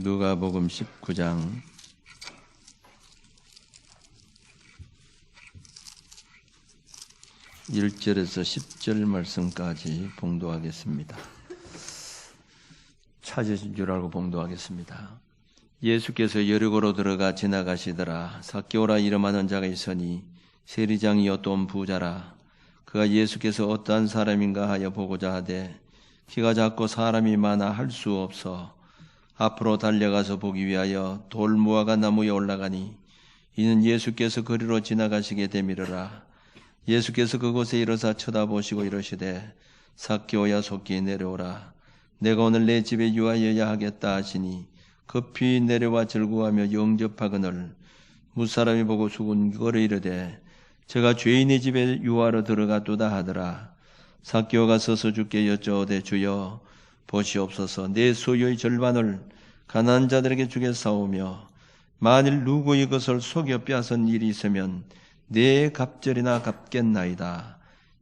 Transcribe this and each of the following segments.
누가복음 19장 1절에서 10절 말씀까지 봉독하겠습니다. 찾으신 줄 알고 봉독하겠습니다. 예수께서 여리고로 들어가 지나가시더라. 삭개오라 이름하는 자가 있으니 세리장이었던 온 부자라. 그가 예수께서 어떠한 사람인가 하여 보고자 하되 키가 작고 사람이 많아 할 수 없어 앞으로 달려가서 보기 위하여 돌무화과 나무에 올라가니 이는 예수께서 거리로 지나가시게 되미르라. 예수께서 그곳에 일어서 쳐다보시고 이러시되 삭개오야 속히 내려오라. 내가 오늘 내 집에 유하여야 하겠다 하시니 급히 내려와 절구하며 영접하거늘 무사람이 보고 수군거려 이르되 제가 죄인의 집에 유하러 들어갔도다 하더라. 삭개오가 서서 주께 여쭤오되 주여 보시옵소서. 내 소유의 절반을 가난한 자들에게 주겠사오며 만일 누구의 것을 속여 빼앗은 일이 있으면 내 갑절이나 갚겠나이다.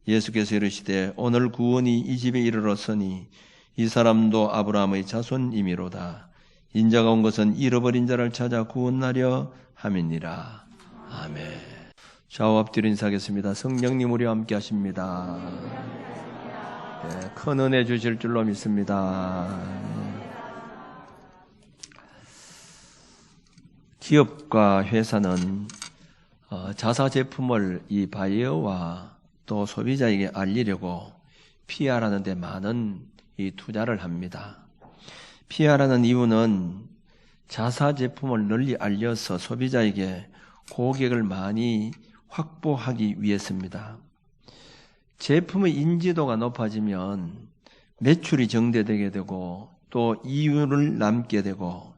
예수께서 이르시되 오늘 구원이 이 집에 이르렀으니 이 사람도 아브라함의 자손이미로다. 인자가 온 것은 잃어버린 자를 찾아 구원하려 함이니라. 아멘. 좌우 앞뒤로 인사하겠습니다. 성령님 우리와 함께 하십니다. 네, 큰 은혜 주실 줄로 믿습니다. 기업과 회사는 자사 제품을 이 바이어와 또 소비자에게 알리려고 PR하는 데 많은 이 투자를 합니다. PR하는 이유는 자사 제품을 널리 알려서 소비자에게 고객을 많이 확보하기 위해서입니다. 제품의 인지도가 높아지면 매출이 증대되게 되고 또 이윤을 남게 되고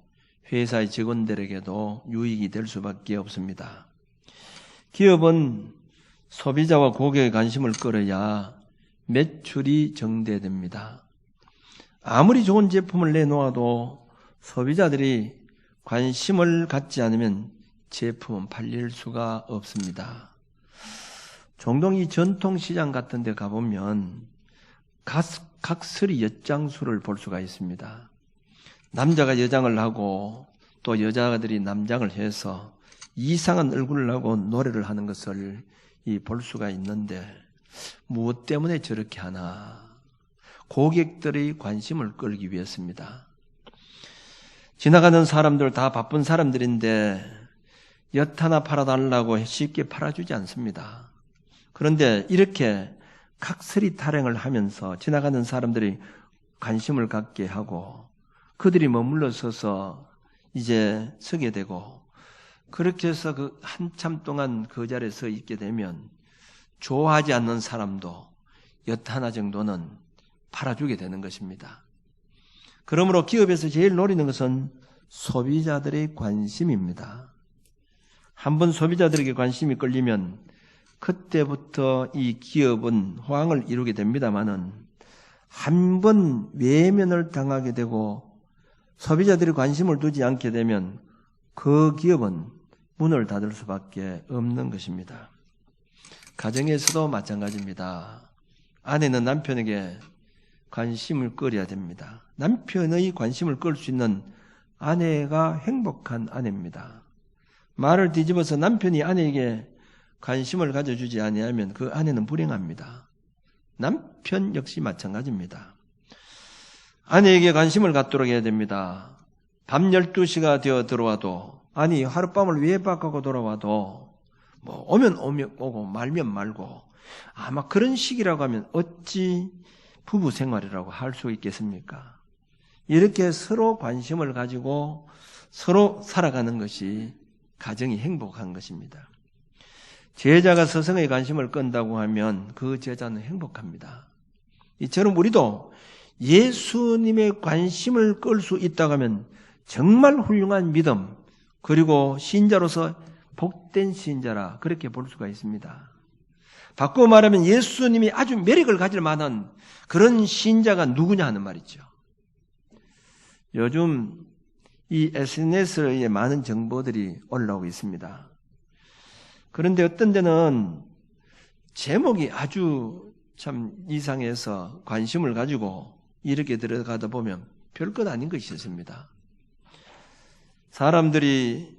회사의 직원들에게도 유익이 될 수밖에 없습니다. 기업은 소비자와 고객의 관심을 끌어야 매출이 증대됩니다. 아무리 좋은 제품을 내놓아도 소비자들이 관심을 갖지 않으면 제품은 팔릴 수가 없습니다. 종종 이 전통시장 같은 데 가보면 각설이 엿장수를 볼 수가 있습니다. 남자가 여장을 하고 또 여자들이 남장을 해서 이상한 얼굴을 하고 노래를 하는 것을 볼 수가 있는데 무엇 때문에 저렇게 하나? 고객들의 관심을 끌기 위해서입니다. 지나가는 사람들 다 바쁜 사람들인데 엿 하나 팔아달라고 쉽게 팔아주지 않습니다. 그런데 이렇게 각설이 타령을 하면서 지나가는 사람들이 관심을 갖게 하고 그들이 머물러 서서 이제 서게 되고 그렇게 해서 그 한참 동안 그 자리에 서 있게 되면 좋아하지 않는 사람도 엿 하나 정도는 팔아주게 되는 것입니다. 그러므로 기업에서 제일 노리는 것은 소비자들의 관심입니다. 한번 소비자들에게 관심이 끌리면 그때부터 이 기업은 호황을 이루게 됩니다마는 한 번 외면을 당하게 되고 소비자들이 관심을 두지 않게 되면 그 기업은 문을 닫을 수밖에 없는 것입니다. 가정에서도 마찬가지입니다. 아내는 남편에게 관심을 끌어야 됩니다. 남편의 관심을 끌 수 있는 아내가 행복한 아내입니다. 말을 뒤집어서 남편이 아내에게 관심을 가져주지 아니하면 그 아내는 불행합니다. 남편 역시 마찬가지입니다. 아내에게 관심을 갖도록 해야 됩니다. 밤 12시가 되어 들어와도 아니 하룻밤을 외박하고 돌아와도 뭐 오면 오고 말면 말고 아마 그런 시기라고 하면 어찌 부부 생활이라고 할 수 있겠습니까? 이렇게 서로 관심을 가지고 서로 살아가는 것이 가정이 행복한 것입니다. 제자가 스승의 관심을 끈다고 하면 그 제자는 행복합니다. 이처럼 우리도 예수님의 관심을 끌 수 있다고 하면 정말 훌륭한 믿음 그리고 신자로서 복된 신자라 그렇게 볼 수가 있습니다. 바꾸어 말하면 예수님이 아주 매력을 가질 만한 그런 신자가 누구냐 하는 말이죠. 요즘 이 SNS에 많은 정보들이 올라오고 있습니다. 그런데 어떤 데는 제목이 아주 참 이상해서 관심을 가지고 이렇게 들어가다 보면 별것 아닌 것이 있습니다. 사람들이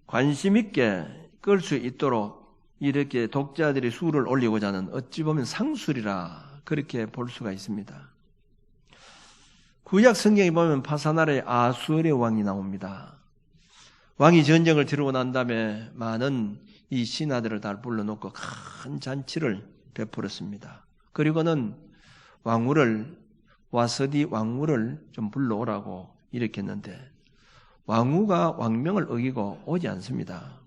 관심 있게 끌 수 있도록 이렇게 독자들이 수를 올리고자 하는 어찌 보면 상술이라 그렇게 볼 수가 있습니다. 구약 성경에 보면 파사나라의 아수르의 왕이 나옵니다. 왕이 전쟁을 치르고 난 다음에 많은 이 신하들을 다 불러놓고 큰 잔치를 베풀었습니다. 그리고는 와서디 왕후를 좀 불러오라고 이렇게 했는데 왕후가 왕명을 어기고 오지 않습니다.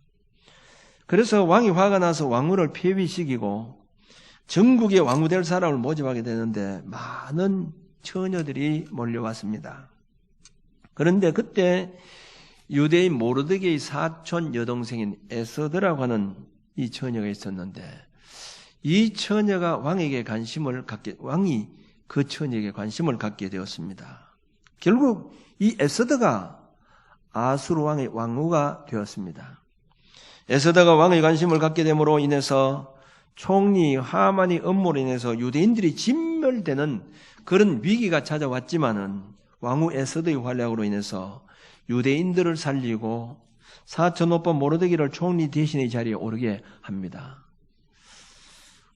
그래서 왕이 화가 나서 왕후를 폐위시키고 전국에 왕후 될 사람을 모집하게 되는데 많은 처녀들이 몰려왔습니다. 그런데 그때 유대인 모르드게의 사촌 여동생인 에스더라고 하는 이 처녀가 있었는데 이 처녀가 왕이 그 처녀에게 관심을 갖게 되었습니다. 결국 이 에스더가 아수르 왕의 왕후가 되었습니다. 에스더가 왕의 관심을 갖게 됨으로 인해서 총리 하만의 업무로 인해서 유대인들이 진멸되는 그런 위기가 찾아왔지만은 왕후 에스더의 활약으로 인해서 유대인들을 살리고 사촌 오빠 모르드게를 총리 대신의 자리에 오르게 합니다.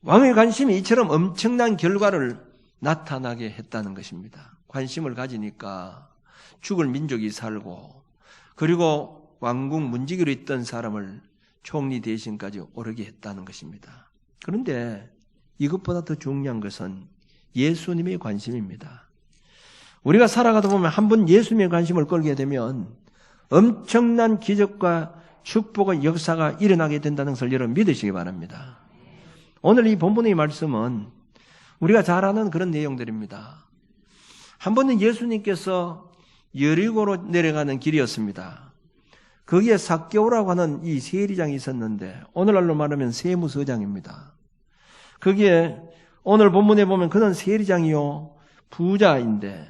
왕의 관심이 이처럼 엄청난 결과를 나타나게 했다는 것입니다. 관심을 가지니까 죽을 민족이 살고 그리고 왕궁 문지기로 있던 사람을 총리 대신까지 오르게 했다는 것입니다. 그런데 이것보다 더 중요한 것은 예수님의 관심입니다. 우리가 살아가다 보면 한번 예수님의 관심을 끌게 되면 엄청난 기적과 축복의 역사가 일어나게 된다는 것을 여러분 믿으시기 바랍니다. 오늘 이 본문의 말씀은 우리가 잘 아는 그런 내용들입니다. 한 번은 예수님께서 여리고로 내려가는 길이었습니다. 거기에 삭개오라고 하는 이 세리장이 있었는데 오늘날로 말하면 세무서장입니다. 거기에 오늘 본문에 보면 그는 세리장이요 부자인데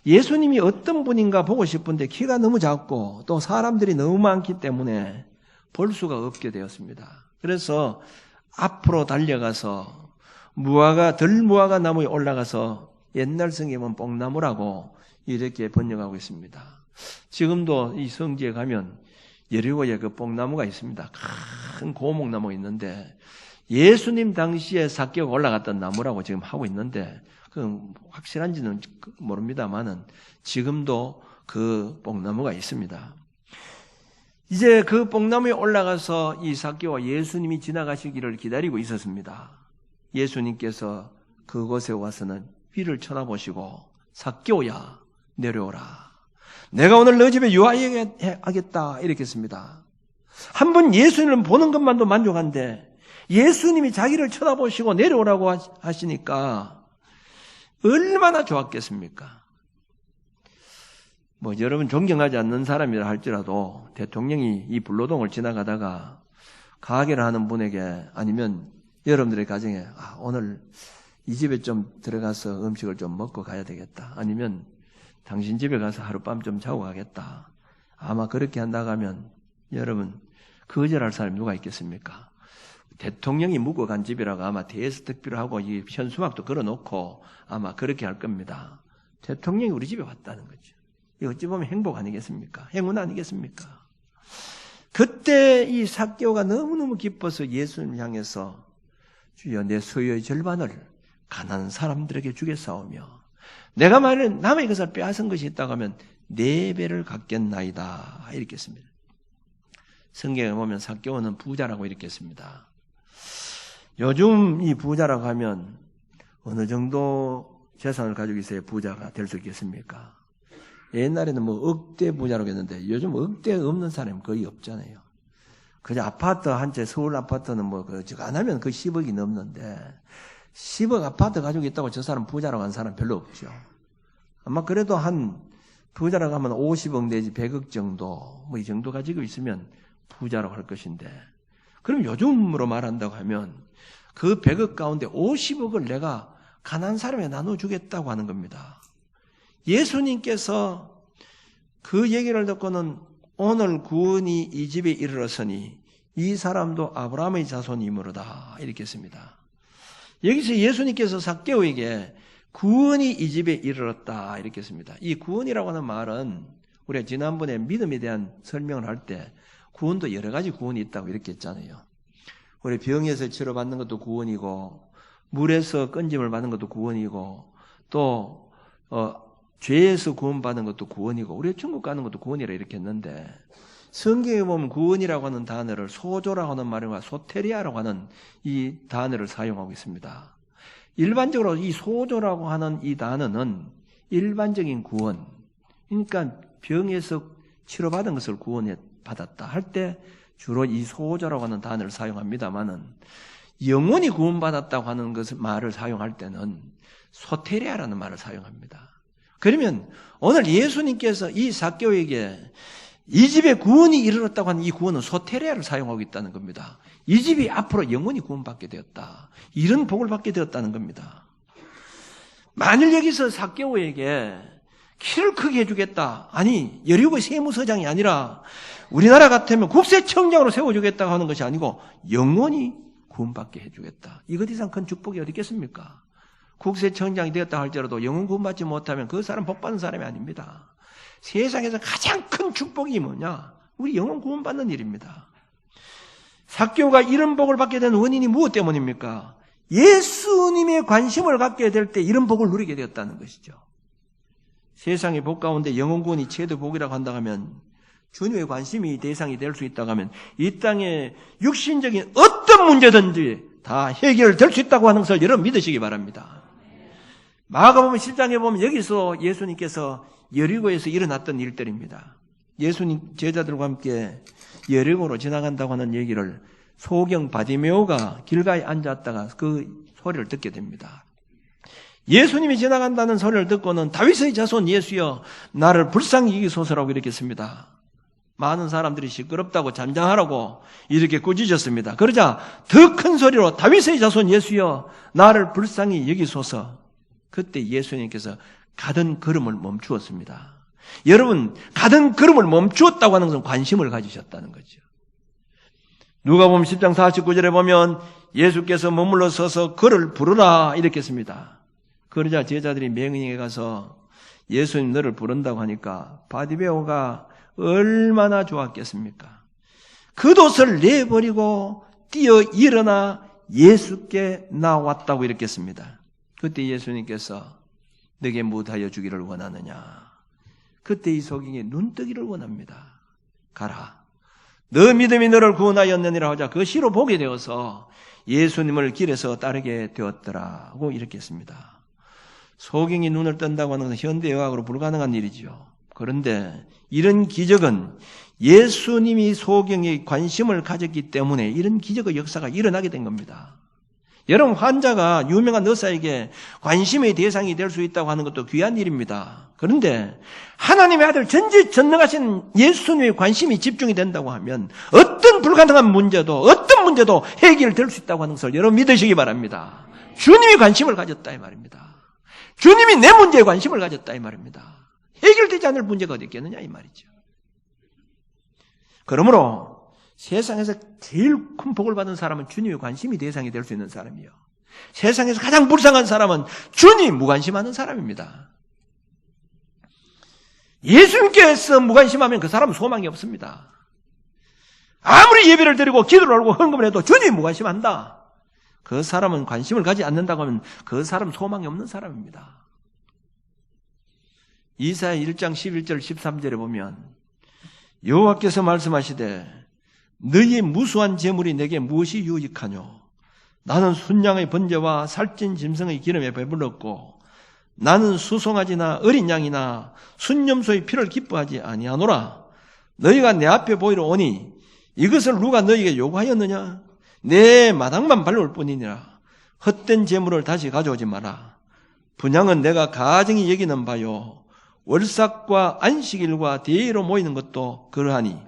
예수님이 어떤 분인가 보고 싶은데 키가 너무 작고 또 사람들이 너무 많기 때문에 볼 수가 없게 되었습니다. 그래서 앞으로 달려가서 들무화과 나무에 올라가서 옛날 성경에 보면 뽕나무라고 이렇게 번역하고 있습니다. 지금도 이 성지에 가면 여리고에 그 뽕나무가 있습니다. 큰 고목나무가 있는데 예수님 당시에 삭개오가 올라갔던 나무라고 지금 하고 있는데 그 확실한지는 모릅니다만은 지금도 그 뽕나무가 있습니다. 이제 그 뽕나무에 올라가서 이 삭개오와 예수님이 지나가시기를 기다리고 있었습니다. 예수님께서 그곳에 와서는 위를 쳐다보시고 삭개오야 내려오라. 내가 오늘 너 집에 유하하겠다 이렇게 했습니다. 한번 예수님을 보는 것만도 만족한데 예수님이 자기를 쳐다보시고 내려오라고 하시니까 얼마나 좋았겠습니까? 여러분 존경하지 않는 사람이라 할지라도 대통령이 이 불로동을 지나가다가 가게를 하는 분에게 아니면 여러분들의 가정에 오늘 이 집에 좀 들어가서 음식을 좀 먹고 가야 되겠다. 아니면 당신 집에 가서 하룻밤 좀 자고 가겠다. 아마 그렇게 한다고 하면 여러분 거절할 사람이 누가 있겠습니까? 대통령이 묵고 간 집이라고 아마 대여특비를 하고 이 현수막도 걸어놓고 아마 그렇게 할 겁니다. 대통령이 우리 집에 왔다는 거죠. 이 어찌 보면 행복 아니겠습니까? 행운 아니겠습니까? 그때 이 삭개오가 너무너무 기뻐서 예수님을 향해서 주여 내 소유의 절반을 가난한 사람들에게 주겠사오며 내가 만일 남의 것을 빼앗은 것이 있다고 하면 4배를 갚겠나이다 이렇게 했습니다. 성경에 보면 삭개오는 부자라고 이렇게 했습니다. 요즘 이 부자라고 하면 어느 정도 재산을 가지고 있어야 부자가 될 수 있겠습니까? 옛날에는 억대 부자라고 했는데 요즘 억대 없는 사람이 거의 없잖아요. 그저 아파트 한 채 서울 아파트는 안 하면 그 10억이 넘는데 10억 아파트 가지고 있다고 저 사람 부자라고 하는 사람 별로 없죠. 아마 그래도 한 부자라고 하면 50억 내지 100억 정도 이 정도 가지고 있으면 부자라고 할 것인데 그럼 요즘으로 말한다고 하면 그 100억 가운데 50억을 내가 가난한 사람에 나눠주겠다고 하는 겁니다. 예수님께서 그 얘기를 듣고는 오늘 구원이 이 집에 이르렀으니 이 사람도 아브라함의 자손이므로다 이렇게 했습니다. 여기서 예수님께서 삭개오에게 구원이 이 집에 이르렀다 이렇게 했습니다. 이 구원이라고 하는 말은 우리가 지난번에 믿음에 대한 설명을 할 때 구원도 여러 가지 구원이 있다고 이렇게 했잖아요. 우리 병에서 치료받는 것도 구원이고, 물에서 건짐을 받는 것도 구원이고, 또 죄에서 구원받는 것도 구원이고, 우리 천국 가는 것도 구원이라 이렇게 했는데, 성경에 보면 구원이라고 하는 단어를 소조라고 하는 말과 소테리아라고 하는 이 단어를 사용하고 있습니다. 일반적으로 이 소조라고 하는 이 단어는 일반적인 구원, 그러니까 병에서 치료받은 것을 구원받았다 할 때 주로 이 소조라고 하는 단어를 사용합니다만은, 영원히 구원받았다고 하는 것을 말을 사용할 때는 소테리아라는 말을 사용합니다. 그러면 오늘 예수님께서 이 삭개오에게 이 집에 구원이 이르렀다고 하는 이 구원은 소테리아를 사용하고 있다는 겁니다. 이 집이 앞으로 영원히 구원받게 되었다, 이런 복을 받게 되었다는 겁니다. 만일 여기서 삭개오에게 키를 크게 해주겠다, 아니 여리고의 세무서장이 아니라 우리나라 같으면 국세청장으로 세워주겠다고 하는 것이 아니고 영원히 구원받게 해주겠다, 이것 이상 큰 축복이 어디 있겠습니까? 국세청장이 되었다 할지라도 영원 구원받지 못하면 그 사람 복받는 사람이 아닙니다. 세상에서 가장 큰 축복이 뭐냐? 우리 영원 구원받는 일입니다. 삭개오가 이런 복을 받게 된 원인이 무엇 때문입니까? 예수님의 관심을 갖게 될 때 이런 복을 누리게 되었다는 것이죠. 세상의 복 가운데 영원 구원이 최대 복이라고 한다고 하면, 주님의 관심이 대상이 될 수 있다고 하면 이 땅에 육신적인 어떤 문제든지 다 해결될 수 있다고 하는 것을 여러분 믿으시기 바랍니다. 마가복음 10장에 보면 여기서 예수님께서 여리고에서 일어났던 일들입니다. 예수님 제자들과 함께 여리고로 지나간다고 하는 얘기를 소경 바디메오가 길가에 앉았다가 그 소리를 듣게 됩니다. 예수님이 지나간다는 소리를 듣고는 다윗의 자손 예수여 나를 불쌍히 여기소서라고 이렇게 했습니다. 많은 사람들이 시끄럽다고 잠잠하라고 이렇게 꾸짖었습니다. 그러자 더 큰 소리로 다윗의 자손 예수여 나를 불쌍히 여기소서. 그때 예수님께서 가던 걸음을 멈추었습니다. 여러분, 가던 걸음을 멈추었다고 하는 것은 관심을 가지셨다는 거죠. 누가복음 10장 49절에 보면 예수께서 머물러 서서 그를 부르라 이렇게 했습니다. 그러자 제자들이 맹인에게 가서 예수님 너를 부른다고 하니까 바디메오가 얼마나 좋았겠습니까? 겉옷을 내버리고 뛰어 일어나 예수께 나왔다고 이렇게 했습니다. 그때 예수님께서 내게 무엇하여 주기를 원하느냐? 그때 이 소경이 눈뜨기를 원합니다. 가라. 너 믿음이 너를 구원하였느니라 하자 그 시로 보게 되어서 예수님을 길에서 따르게 되었더라고 이렇게 했습니다. 소경이 눈을 뜬다고 하는 것은 현대의학으로 불가능한 일이죠. 그런데 이런 기적은 예수님이 소경에 관심을 가졌기 때문에 이런 기적의 역사가 일어나게 된 겁니다. 여러분, 환자가 유명한 의사에게 관심의 대상이 될 수 있다고 하는 것도 귀한 일입니다. 그런데 하나님의 아들 전지전능하신 예수님의 관심이 집중이 된다고 하면 어떤 불가능한 문제도 어떤 문제도 해결될 수 있다고 하는 것을 여러분 믿으시기 바랍니다. 주님이 관심을 가졌다 이 말입니다. 주님이 내 문제에 관심을 가졌다 이 말입니다. 해결되지 않을 문제가 어디 있겠느냐 이 말이죠. 그러므로 세상에서 제일 큰 복을 받은 사람은 주님의 관심이 대상이 될 수 있는 사람이요. 세상에서 가장 불쌍한 사람은 주님 무관심하는 사람입니다. 예수님께서 무관심하면 그 사람은 소망이 없습니다. 아무리 예배를 드리고 기도를 하고 헌금을 해도 주님이 무관심한다. 그 사람은 관심을 가지 않는다고 하면 그 사람은 소망이 없는 사람입니다. 이사야 1장 11절 13절에 보면 여호와께서 말씀하시되 너희의 무수한 재물이 내게 무엇이 유익하뇨? 나는 순양의 번제와 살찐 짐승의 기름에 배불렀고 나는 수송아지나 어린 양이나 순염소의 피를 기뻐하지 아니하노라. 너희가 내 앞에 보이러 오니 이것을 누가 너희에게 요구하였느냐? 내 마당만 밟을 뿐이니라. 헛된 재물을 다시 가져오지 마라. 분향은 내가 가증히 여기는 바요. 월삭과 안식일과 대의로 모이는 것도 그러하니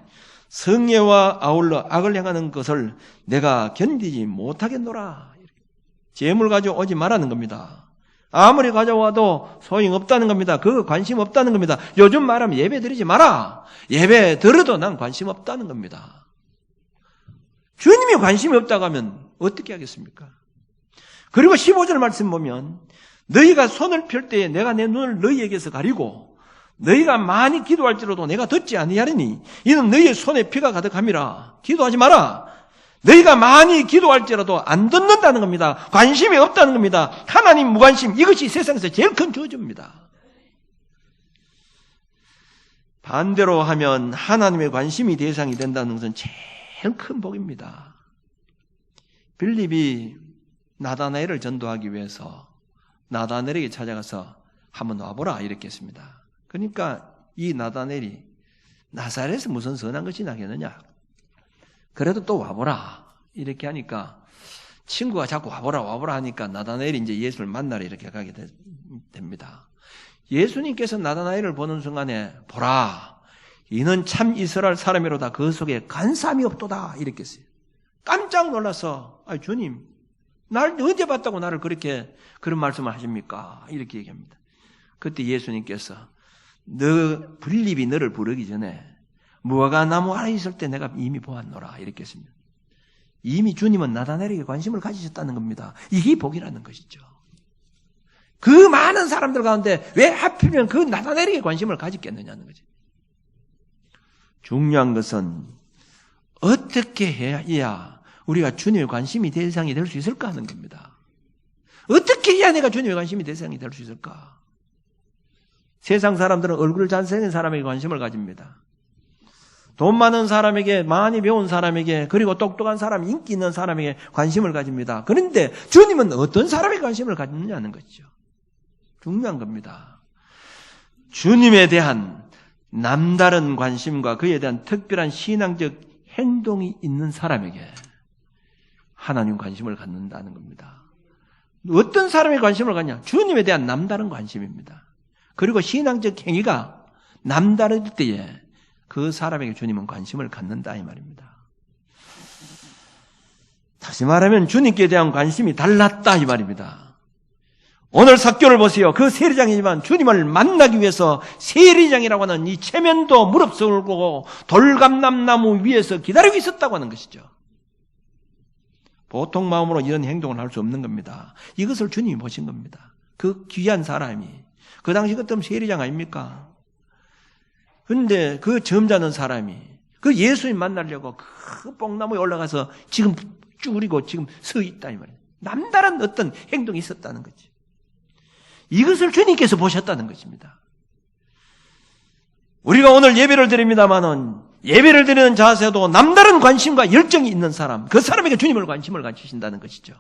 성례와 아울러 악을 행하는 것을 내가 견디지 못하겠노라. 재물 가져오지 말라는 겁니다. 아무리 가져와도 소용없다는 겁니다. 그거 관심 없다는 겁니다. 요즘 말하면 예배 드리지 마라. 예배 들어도 난 관심 없다는 겁니다. 주님이 관심이 없다고 하면 어떻게 하겠습니까? 그리고 15절 말씀 보면 너희가 손을 펼 때에 내가 내 눈을 너희에게서 가리고 너희가 많이 기도할지라도 내가 듣지 아니하리니 이는 너희의 손에 피가 가득함이라. 기도하지 마라. 너희가 많이 기도할지라도 안 듣는다는 겁니다. 관심이 없다는 겁니다. 하나님 무관심, 이것이 세상에서 제일 큰 저주입니다. 반대로 하면 하나님의 관심이 대상이 된다는 것은 제일 큰 복입니다. 빌립이 나다나엘을 전도하기 위해서 나다나엘에게 찾아가서 한번 와보라 이렇게 했습니다. 그러니까 이 나다나엘이 나사렛에서 무슨 선한 것이 나겠느냐, 그래도 또 와보라 이렇게 하니까 친구가 자꾸 와보라 하니까 나다나엘이 이제 예수를 만나러 이렇게 가게 됩니다. 예수님께서 나다나엘을 보는 순간에 보라, 이는 참 이스라엘 사람이로다, 그 속에 간사함이 없도다 이렇게 했어요. 깜짝 놀라서 주님, 날 언제 봤다고 나를 그런 말씀을 하십니까? 이렇게 얘기합니다. 그때 예수님께서 너 빌립이 너를 부르기 전에 무화과 나무 아래 있을 때 내가 이미 보았노라 이렇게 했습니다. 이미 주님은 나다나엘에게 관심을 가지셨다는 겁니다. 이게 복이라는 것이죠. 그 많은 사람들 가운데 왜 하필이면 그 나다나엘에게 관심을 가졌겠느냐는 거죠. 중요한 것은 어떻게 해야 우리가 주님의 관심이 대상이 될 수 있을까 하는 겁니다. 어떻게 해야 내가 주님의 관심이 대상이 될 수 있을까? 세상 사람들은 얼굴 잘생긴 사람에게 관심을 가집니다. 돈 많은 사람에게, 많이 배운 사람에게, 그리고 똑똑한 사람, 인기 있는 사람에게 관심을 가집니다. 그런데 주님은 어떤 사람에게 관심을 가지느냐는 거죠. 중요한 겁니다. 주님에 대한 남다른 관심과 그에 대한 특별한 신앙적 행동이 있는 사람에게 하나님 관심을 갖는다는 겁니다. 어떤 사람에게 관심을 갖냐? 주님에 대한 남다른 관심입니다. 그리고 신앙적 행위가 남다를 때에 그 사람에게 주님은 관심을 갖는다 이 말입니다. 다시 말하면 주님께 대한 관심이 달랐다 이 말입니다. 오늘 삭개오를 보세요. 그 세리장이지만 주님을 만나기 위해서 세리장이라고 하는 이 체면도 무릅쓰고 돌감람나무 위에서 기다리고 있었다고 하는 것이죠. 보통 마음으로 이런 행동을 할 수 없는 겁니다. 이것을 주님이 보신 겁니다. 그 귀한 사람이. 그 당시 그때는 세리장 아닙니까? 근데 그 점잖은 사람이 그 예수님 만나려고 그 뽕나무에 올라가서 지금 쭈그리고 지금 서 있다 이 말이에요. 남다른 어떤 행동이 있었다는 거지. 이것을 주님께서 보셨다는 것입니다. 우리가 오늘 예배를 드립니다마는 예배를 드리는 자세도 남다른 관심과 열정이 있는 사람, 그 사람에게 주님을 관심을 가지신다는 것이죠.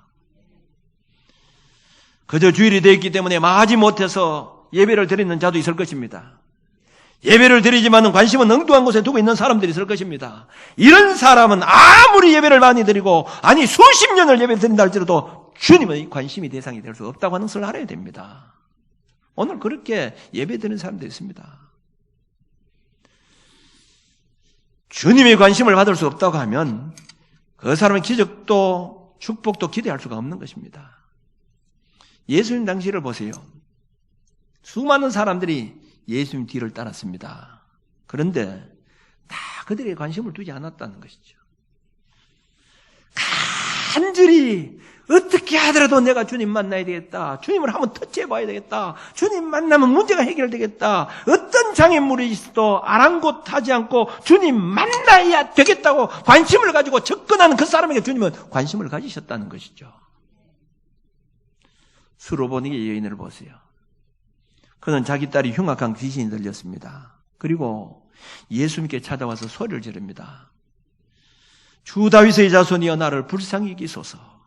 그저 주일이 되었기 때문에 마지 못해서 예배를 드리는 자도 있을 것입니다. 예배를 드리지만 관심은 엉뚱한 곳에 두고 있는 사람들이 있을 것입니다. 이런 사람은 아무리 예배를 많이 드리고 아니 수십 년을 예배를 드린다 할지라도 주님의 관심이 대상이 될 수 없다고 하는 것을 알아야 됩니다. 오늘 그렇게 예배 드리는 사람들이 있습니다. 주님의 관심을 받을 수 없다고 하면 그 사람은 기적도 축복도 기대할 수가 없는 것입니다. 예수님 당시를 보세요. 수많은 사람들이 예수님 뒤를 따랐습니다. 그런데 다 그들에게 관심을 두지 않았다는 것이죠. 간절히 어떻게 하더라도 내가 주님 만나야 되겠다. 주님을 한번 터치해봐야 되겠다. 주님 만나면 문제가 해결되겠다. 어떤 장애물이 있어도 아랑곳하지 않고 주님 만나야 되겠다고 관심을 가지고 접근하는 그 사람에게 주님은 관심을 가지셨다는 것이죠. 수로보니게 여인을 보세요. 그는 자기 딸이 흉악한 귀신이 들렸습니다. 그리고 예수님께 찾아와서 소리를 지릅니다. 주 다윗의 자손이여 나를 불쌍히 여기소서.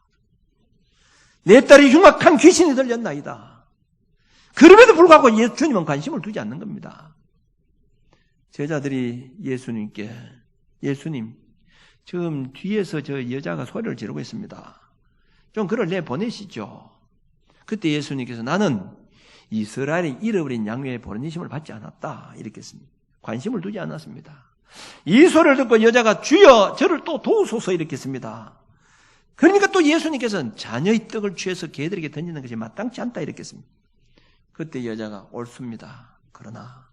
내 딸이 흉악한 귀신이 들렸나이다. 그럼에도 불구하고 주님은 관심을 두지 않는 겁니다. 제자들이 예수님께 예수님 지금 뒤에서 저 여자가 소리를 지르고 있습니다. 좀 그를 내보내시죠. 그때 예수님께서 나는 이스라엘의 잃어버린 양녀의 보내심을 받지 않았다 이렇게 했습니다. 관심을 두지 않았습니다. 이 소리를 듣고 여자가 주여 저를 또 도우소서 이렇게 했습니다. 그러니까 또 예수님께서는 자녀의 떡을 취해서 개들에게 던지는 것이 마땅치 않다 이렇게 했습니다. 그때 여자가 옳습니다. 그러나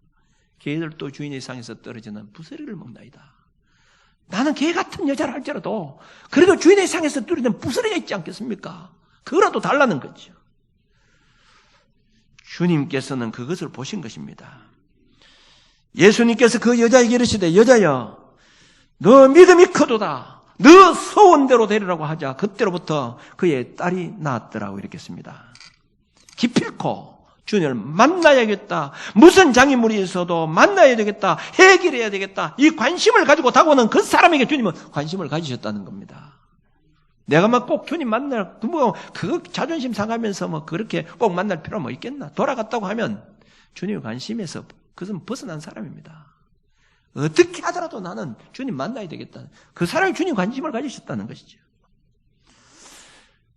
개들도 주인의 상에서 떨어지는 부스러기를 먹나이다. 나는 개 같은 여자를 할지라도 그래도 주인의 상에서 떨어지는 부스러기가 있지 않겠습니까? 그거라도 달라는 거죠. 주님께서는 그것을 보신 것입니다. 예수님께서 그 여자에게 이르시되 여자여 너 믿음이 크도다. 너 소원대로 되리라고 하자. 그때로부터 그의 딸이 낳았더라고 이렇게 씁니다. 기필코 주님을 만나야겠다. 무슨 장애물이 있어도 만나야 되겠다. 해결해야 되겠다. 이 관심을 가지고 다가오는 그 사람에게 주님은 관심을 가지셨다는 겁니다. 내가 막 꼭 주님 만날, 그 자존심 상하면서 뭐 그렇게 꼭 만날 필요가 뭐 있겠나. 돌아갔다고 하면 주님의 관심에서 그것은 벗어난 사람입니다. 어떻게 하더라도 나는 주님 만나야 되겠다. 그 사람이 주님 관심을 가지셨다는 것이죠.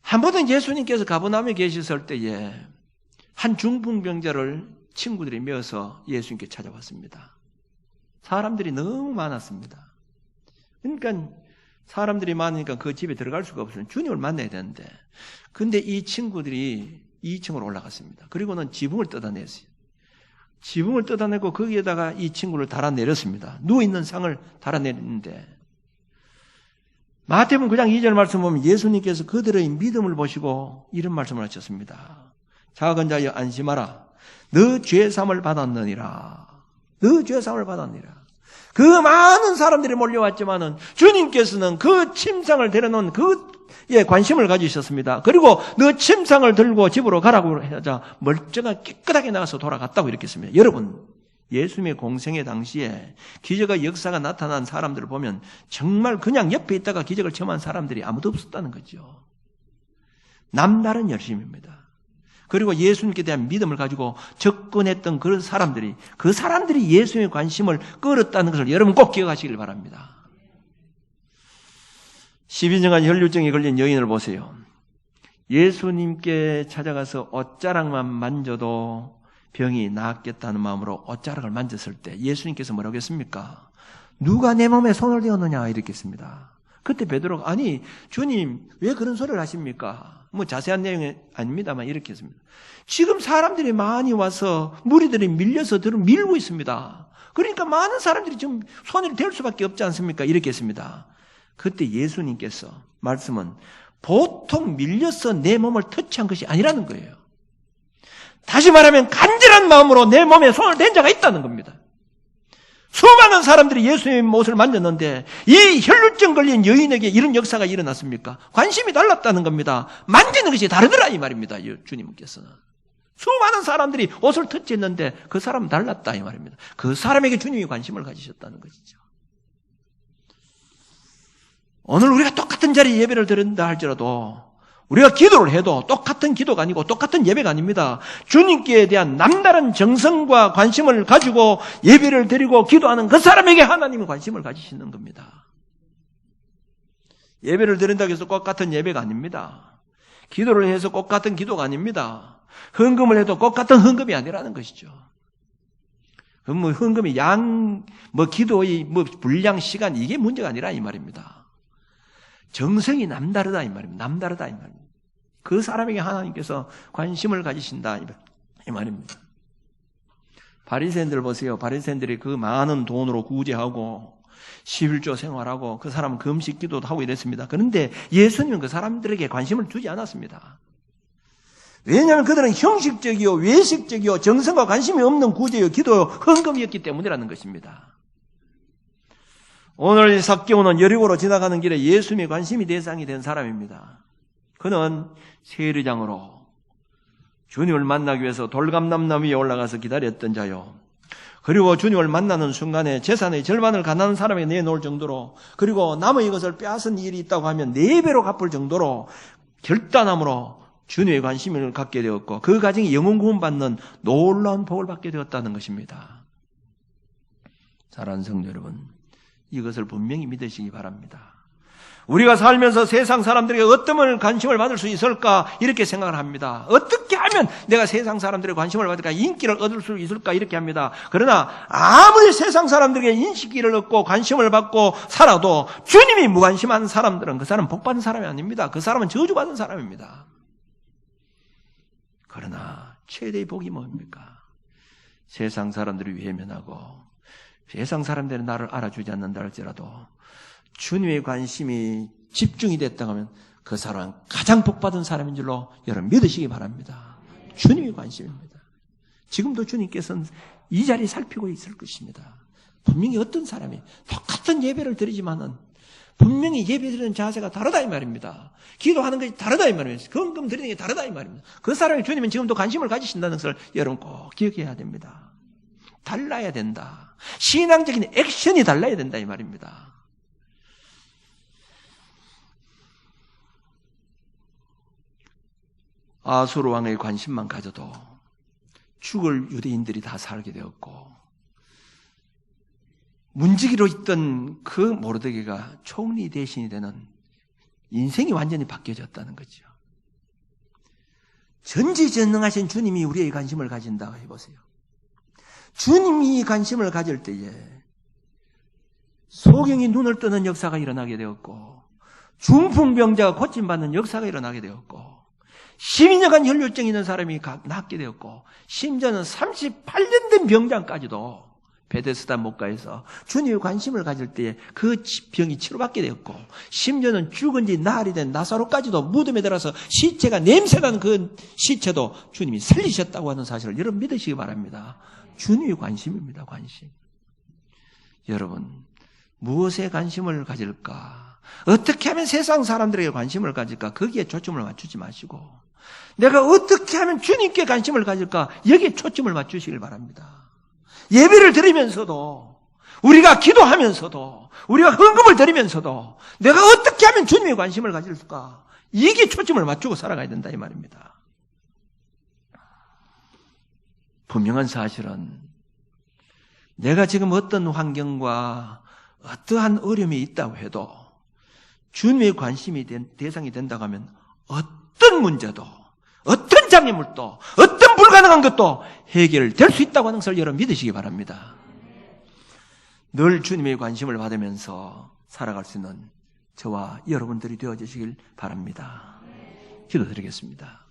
한 번은 예수님께서 가버나움에 계셨을 때에 한 중풍병자를 친구들이 메어서 예수님께 찾아왔습니다. 사람들이 너무 많았습니다. 그러니까 사람들이 많으니까 그 집에 들어갈 수가 없어요. 주님을 만나야 되는데. 근데 이 친구들이 2층으로 올라갔습니다. 그리고는 지붕을 뜯어냈어요. 지붕을 뜯어내고 거기에다가 이 친구를 달아내렸습니다. 누워있는 상을 달아내렸는데 마태복음 9장 2절 말씀 보면 예수님께서 그들의 믿음을 보시고 이런 말씀을 하셨습니다. 작은 자여 안심하라. 너 죄사함을 받았느니라. 너 죄사함을 받았느니라. 그 많은 사람들이 몰려왔지만은 주님께서는 그 침상을 데려놓은 그에 관심을 가지셨습니다. 그리고 너 침상을 들고 집으로 가라고 하자 멀쩡하게 깨끗하게 나가서 돌아갔다고 이렇게 했습니다. 여러분, 예수님의 공생의 당시에 기적의 역사가 나타난 사람들을 보면 정말 그냥 옆에 있다가 기적을 체험한 사람들이 아무도 없었다는 거죠. 남다른 열심입니다. 그리고 예수님께 대한 믿음을 가지고 접근했던 그 사람들이 예수님의 관심을 끌었다는 것을 여러분 꼭 기억하시길 바랍니다. 12년간 혈류증에 걸린 여인을 보세요. 예수님께 찾아가서 옷자락만 만져도 병이 나았겠다는 마음으로 옷자락을 만졌을 때 예수님께서 뭐라고 했습니까? 누가 내 몸에 손을 대었느냐 이렇게 했습니다. 그때 베드로가 아니 주님 왜 그런 소리를 하십니까? 뭐 자세한 내용이 아닙니다만 이렇게 했습니다. 지금 사람들이 많이 와서 무리들이 밀려서 밀고 있습니다. 그러니까 많은 사람들이 지금 손을 댈 수밖에 없지 않습니까? 이렇게 했습니다. 그때 예수님께서 말씀은 보통 밀려서 내 몸을 터치한 것이 아니라는 거예요. 다시 말하면 간절한 마음으로 내 몸에 손을 댄 자가 있다는 겁니다. 수많은 사람들이 예수님의 옷을 만졌는데 이 혈루증 걸린 여인에게 이런 역사가 일어났습니까? 관심이 달랐다는 겁니다. 만지는 것이 다르더라 이 말입니다. 주님께서는. 수많은 사람들이 옷을 터치했는데 그 사람은 달랐다 이 말입니다. 그 사람에게 주님이 관심을 가지셨다는 것이죠. 오늘 우리가 똑같은 자리에 예배를 드린다 할지라도 우리가 기도를 해도 똑같은 기도가 아니고 똑같은 예배가 아닙니다. 주님께 대한 남다른 정성과 관심을 가지고 예배를 드리고 기도하는 그 사람에게 하나님이 관심을 가지시는 겁니다. 예배를 드린다고 해서 똑같은 예배가 아닙니다. 기도를 해서 똑같은 기도가 아닙니다. 헌금을 해도 똑같은 헌금이 아니라는 것이죠. 헌금이 기도의 분량, 시간 이게 문제가 아니라 이 말입니다. 정성이 남다르다 이 말입니다. 남다르다 이 말입니다. 그 사람에게 하나님께서 관심을 가지신다 이 말입니다. 바리새인들 보세요. 바리새인들이 그 많은 돈으로 구제하고 11조 생활하고 그 사람은 금식 기도도 하고 이랬습니다. 그런데 예수님은 그 사람들에게 관심을 두지 않았습니다. 왜냐하면 그들은 형식적이요 외식적이요 정성과 관심이 없는 구제요 기도요 헌금이었기 때문이라는 것입니다. 오늘 삭개오는 여리고로 지나가는 길에 예수님의 관심이 대상이 된 사람입니다. 그는 세리장으로 주님을 만나기 위해서 돌감남나무 위에 올라가서 기다렸던 자요. 그리고 주님을 만나는 순간에 재산의 절반을 가난한 사람에게 내놓을 정도로 그리고 남의 것을 빼앗은 일이 있다고 하면 4배로 갚을 정도로 결단함으로 주님의 관심을 갖게 되었고 그 가정이 영혼 구원받는 놀라운 복을 받게 되었다는 것입니다. 사랑하는 성도 여러분, 이것을 분명히 믿으시기 바랍니다. 우리가 살면서 세상 사람들에게 어떤 관심을 받을 수 있을까 이렇게 생각을 합니다. 어떻게 하면 내가 세상 사람들의 관심을 받을까 인기를 얻을 수 있을까 이렇게 합니다. 그러나 아무리 세상 사람들에게 인기를 얻고 관심을 받고 살아도 주님이 무관심한 사람들은 그 사람은 복받은 사람이 아닙니다. 그 사람은 저주받은 사람입니다. 그러나 최대의 복이 뭡니까? 세상 사람들이 외면하고 세상 사람들은 나를 알아주지 않는다 할지라도 주님의 관심이 집중이 됐다고 하면 그 사람은 가장 복받은 사람인 줄로 여러분 믿으시기 바랍니다. 주님의 관심입니다. 지금도 주님께서는 이 자리 살피고 있을 것입니다. 분명히 어떤 사람이 똑같은 예배를 드리지만은 분명히 예배 드리는 자세가 다르다 이 말입니다. 기도하는 것이 다르다 이 말입니다. 헌금 드리는 게 다르다 이 말입니다. 그 사람이 주님은 지금도 관심을 가지신다는 것을 여러분 꼭 기억해야 됩니다. 달라야 된다. 신앙적인 액션이 달라야 된다 이 말입니다. 아수르 왕의 관심만 가져도 죽을 유대인들이 다 살게 되었고 문지기로 있던 그 모르드게가 총리 대신이 되는 인생이 완전히 바뀌어졌다는 거죠. 전지전능하신 주님이 우리의 관심을 가진다고 해보세요. 주님이 관심을 가질 때에 소경이 눈을 뜨는 역사가 일어나게 되었고 중풍병자가 고침받는 역사가 일어나게 되었고 12년간 혈류증 있는 사람이 낫게 되었고 심지어는 38년 된 병장까지도 베데스다 목가에서 주님의 관심을 가질 때에 그 병이 치료받게 되었고 심지어는 죽은 지 나흘이 된 나사로까지도 무덤에 들어서 시체가 냄새나는 그 시체도 주님이 살리셨다고 하는 사실을 여러분 믿으시기 바랍니다. 주님의 관심입니다. 관심. 여러분 무엇에 관심을 가질까? 어떻게 하면 세상 사람들에게 관심을 가질까? 거기에 초점을 맞추지 마시고 내가 어떻게 하면 주님께 관심을 가질까? 여기에 초점을 맞추시길 바랍니다. 예배를 드리면서도 우리가 기도하면서도 우리가 헌금을 드리면서도 내가 어떻게 하면 주님의 관심을 가질까? 이게 초점을 맞추고 살아가야 된다 이 말입니다. 분명한 사실은 내가 지금 어떤 환경과 어떠한 어려움이 있다고 해도 주님의 관심이 대상이 된다고 하면 어떤 문제도 어떤 장애물도 어떤 불가능한 것도 해결될 수 있다고 하는 것을 여러분 믿으시기 바랍니다. 늘 주님의 관심을 받으면서 살아갈 수 있는 저와 여러분들이 되어주시길 바랍니다. 기도드리겠습니다.